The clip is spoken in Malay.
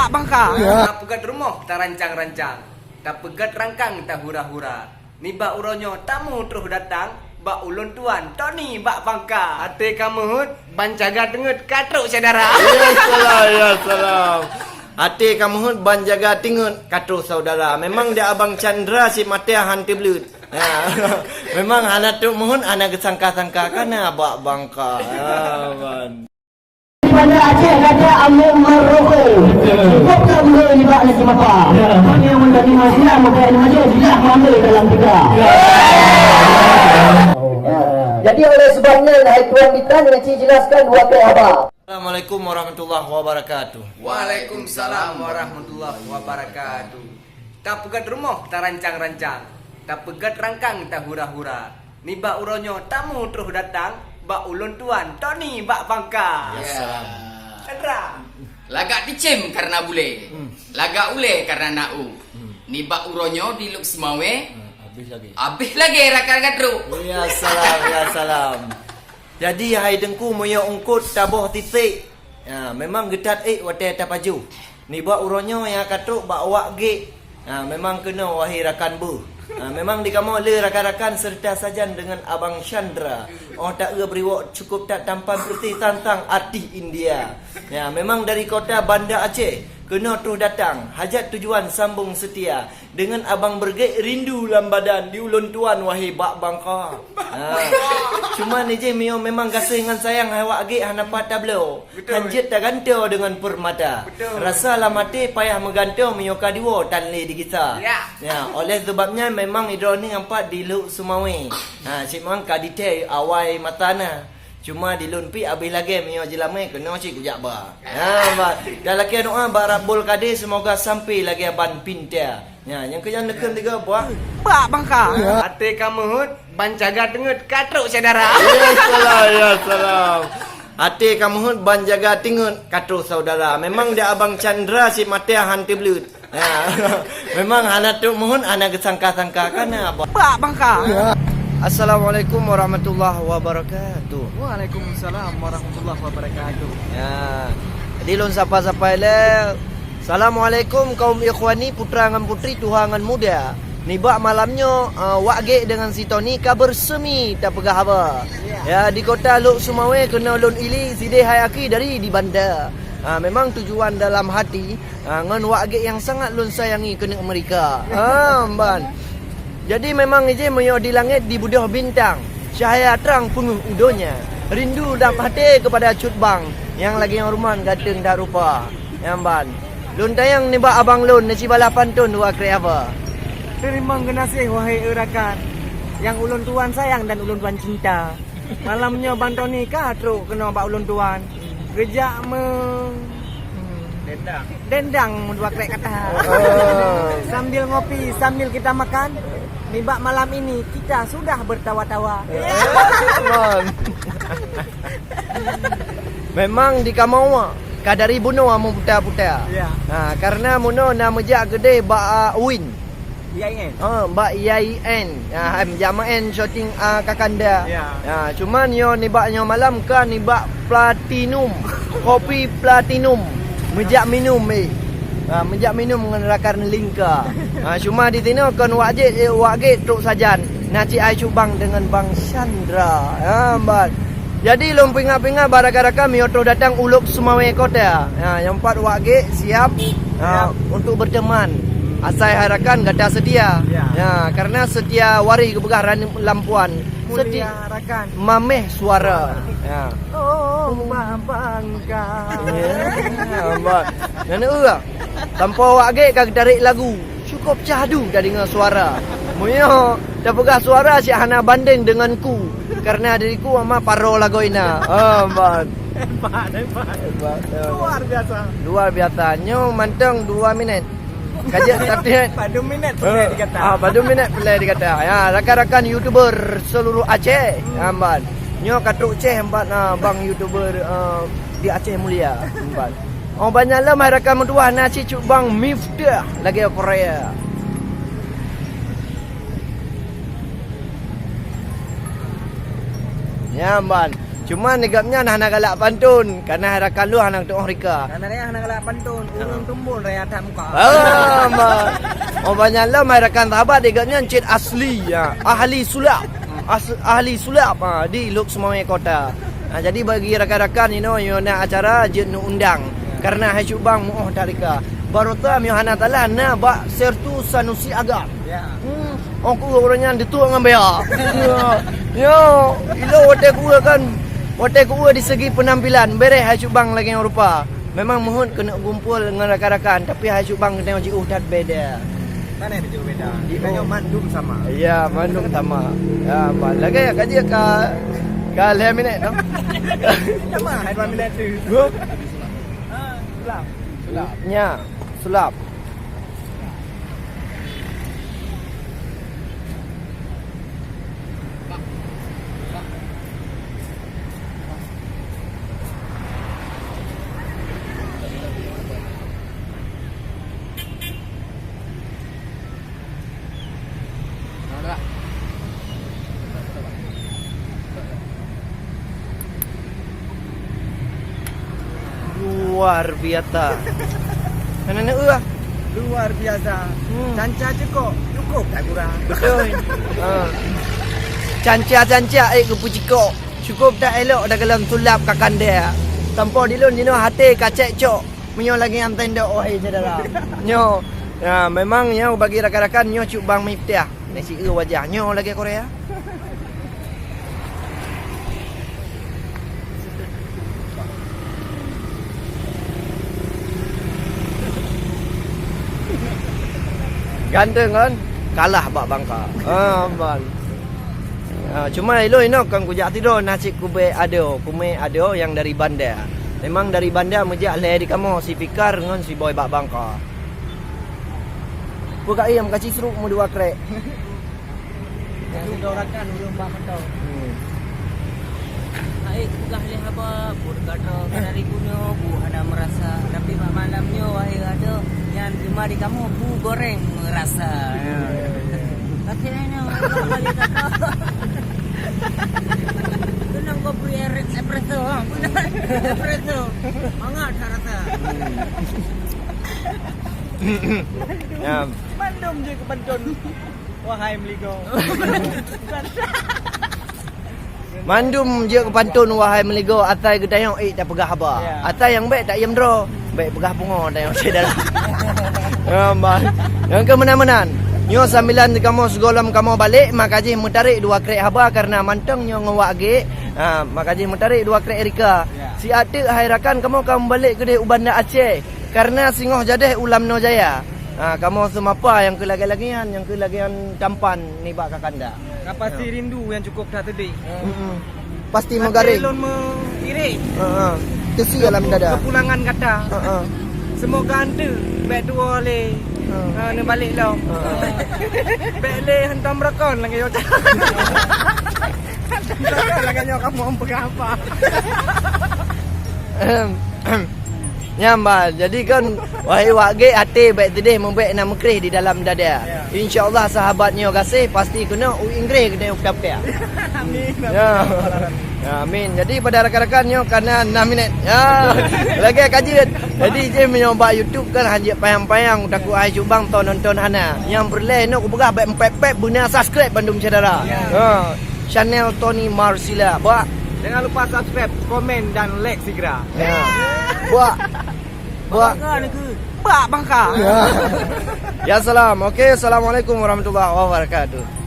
Bak bangka. Tak pegat rumah, tak rancang-rancang. Tak pegat rangkang, tak hura-hura. Ni bak uronyo, tamu terus datang. Bak ulun tuan, Tony bak bangka. Ate kamu hut, ban jaga tengut, katruk saudara. Ya salam, ya salam. Hati kamu hut ban jaga tingut katu saudara. Memang dia abang Chandra si mati hantu belut. Ya. Memang anak tu mohon anak kesangka-sangka kana bak bangka. Ya man. Pada Aceh ada Amir Maroko. Cukup tak boleh ni bak nasi mapa. Hanya menjadi masalah maka ini aja dia mengambil dalam tiga. Jadi oleh sebabnya hai tuan kita dengan jelaskan dua apa. Assalamualaikum warahmatullahi wabarakatuh. Waalaikumsalam warahmatullahi wabarakatuh. Tak pegat rumah, tak rancang-rancang. Tak pegat rangkang, tak hura-hura. Ni bak uronyo, tamu terus datang. Bak ulun tuan, Tony bak bangka. Ya salam. Chandra. Lagak dicem karena bule. Lagak ule karena nau. Ni bak uronyo di luk semawe. Habis lagi. Habis lagi rakan tru. Ya salam, ya salam. Jadi hai dengku moyo ungkut taboh titik. Ya, memang getat wate tapaju. Ni bak uronyo yang katuk bak awak ge. Memang kena wahai rakan bu. Memang di kamu le rakan-rakan serta sajan dengan abang Chandra. Oh tak beriwak cukup tak tampan seperti tantang arti India. Ya, memang dari kota Banda Aceh kena terus datang. Hajat tujuan sambung setia. Dengan abang bergek rindu dalam badan di ulun tuan wahai bak bangka. Cuma ni je mio memang kasih dengan sayang awak ge hanapat tablo. Hanjit tak ganto dengan permata. Rasa lah mati payah mengganto mio kadiwo tanle di kita. Ya, oleh sebabnya memang idroni nampak di luk Sumawi. Cik mang kadite awai matana. Cuma di lunpi habis lagi mio jelame kena cik kujak ba. Ba. Dah laki doa barabul kade semoga sampai lagi ban pinta. Ya, yang kerja neken tiga buah. Bak bangka. Ate kamu hut, ban jaga tengut, katruk saudara. Ya salam, ya salam. Hati kamu hut ban jaga tingut katu saudara. Memang dia abang Chandra si mati hantu belut. Ya. Memang anak tu mohon anak kesangka-sangka kana apa. Bak bangka. Assalamualaikum warahmatullahi wabarakatuh. Waalaikumsalam warahmatullahi wabarakatuh. Ya. Jadi lon sapa-sapa le. Assalamualaikum kaum ikhwani putra dengan putri Tuhan dengan muda. Nibak malamnya wak ge dengan si Tony kabar semi tak pegah apa. Ya di kota Luk Sumawe kena lon ili side hai aki dari di bandar. Memang tujuan dalam hati ngan wak ge yang sangat lon sayangi kena Amerika. Ban. Jadi memang ije moyo di langit di budah bintang. Cahaya terang penuh udonya. Rindu dalam hati kepada cut bang yang lagi yang ruman gateng dak rupa. Yang ban. Lun tayang ni bak abang lun nasi balapan tun dua kre apa. Terima kasih wahai rakan yang ulun tuan sayang dan ulun tuan cinta. Malamnya Bantoni katruk kena bak ulun tuan. Gejak dendang dua krek kata. Sambil ngopi, sambil kita makan. Nibak malam ini kita sudah bertawa-tawa. Memang di Kamawa kadari bunuh amu puta-puta. Ya. Karena muno nama jak gede ba win. IAIN. Ba IAIN. Jamaen shooting kakanda. Ya. Cuman yo nibaknya malam kan nibak platinum. Kopi platinum. Mejak minum Mejak minum dengan rakan lingka. Cuma di sini kan wajib truk sajan. Naci ai cubang dengan Bang Chandra. Mbak. Jadi lom pinga-pinga barak-baraka mioto datang uluk Sumawe kota. Yang empat wage siap untuk berteman. Asai harakan gata setia. Karena setia wari kebegah lampuan. Setia rakan. Mameh suara. Oh, bangka. Mbak. Nana tanpa wage kag tarik lagu. Cukup cahdu dari dengan suara. Moyo dah pegah suara si hana banding denganku. Karena diriku ama paro lagoina. Mbak. Hebat. Luar Luar biasa. biasa. Nyo manteng 2 minit. Kajak tapi Pada minit boleh dikata. pada minit boleh dikata. Ya, rakan-rakan YouTuber seluruh Aceh. Mbak. Nyo katuk Aceh mbak bang YouTuber di Aceh Mulia. Mbak. Banyak lah rakan mentua nasi cuk bang Miftah lagi Korea. Ya, Mbak. Cuma negapnya nak galak pantun karena harakan lu anak tu Rika. Karena dia nak galak pantun, urung tumbul raya atas muka. Oh banyak lah harakan sahabat negapnya encik asli ya. Ahli sulap. Ahli sulap di Lok Semawai Kota. Jadi bagi rakan-rakan you nak acara je nu undang. Karena hai cubang muoh tarika. Baru tam yo hana talah na ba sertu Sanusi Agam. Ya. Aku orangnya ditua ngambil. Yo, ilo hotel ku kan. Hotel ku di segi penampilan beres hai cubang lagi yang rupa. Memang mohon kena kumpul dengan rakan-rakan tapi hai cubang kena jiuh dat beda. Mana dia jauh beda? Dia mandum sama. Ya, mandung sama. Ya, lagi ya kaji ka 5 minit no. Sama, 2 minit tu. Sulap. Nya, sulap. Luar biasa. Mana Luar biasa. Canca cukup tak kurang. betul. Cancia kepuciko. Cukup tak elok dah kelam sulap kakan dia. Tanpa dilun dino hati kacek cok. Menyo lagi yang tenda ohai saudara. Nyo. Ya memang nyo bagi rakan-rakan nyo cuk bang Miftah. Nasi wajah nyo lagi Korea. Ganteng kan? Kalah bak bangka. Ban. Cuma ino kan kujak tidur nasi kume ada yang dari bandar. Memang dari bandar mejak le di kamu si Fikar dengan si boy bak bangka. Buka ayam kaci seruk mu dua krek. Yang dorakan urung bak mentau. Ai bukan leh apa pur kata dari punya bu ada merasa tapi malamnya wahai ada yang cuma di kamu bu goreng merasa. Katanya kali kata. Kenang kopi espresso, espresso. Hangat rasa. Ya. Mandum je ke pantun. Wahai meligo. Mandum je ke pantun wahai meligo atai gedayong tak pegah haba. Ya. Atai yang baik tak yem dro. Baik pegah pungo dayong sedara. Aman. Yang kemenan-menan. Nyo sambilan kamu segolam kamu balik makaji mutarik 2 krek haba karena manteng nyo ngawak ge. Makaji mutarik 2 krek Erika. Ya. Si adik hairakan kamu balik ke Ubanda Aceh karena singoh jadeh ulam no jaya. Kamu semapa yang kelagi-lagian tampan ni bak kakanda. Kapasi rindu yang cukup dah tadi. Pasti mengaring. Elon mengirik. Kesi dalam dada. Kepulangan kata. Semoga anda baik dua oleh. Ni balik lah. Baik le hentam rakon lagi yo. Hentam lagi yo kamu pegang apa? Nyambal. Jadi kan wahai wage hati baik tedih membaik nak mekrih di dalam dada. Insya-Allah sahabatnya kasih pasti kena Inggris kena ucap-ucap. Amin. Ya. Amin. Jadi pada rakan-rakannya karena 6 minit. Ya. Lagi kajian. Jadi je menyoba YouTube kan hanya payang-payang takut ai cubang nonton hana. Yang berleh nak berah baik empet-empet guna subscribe Bandung Cedera. Channel Tony Marsila. Buat Jangan lupa subscribe, komen dan like segera. ya. Buat Bak bangka. Ya salam. Okey, assalamualaikum warahmatullahi wabarakatuh.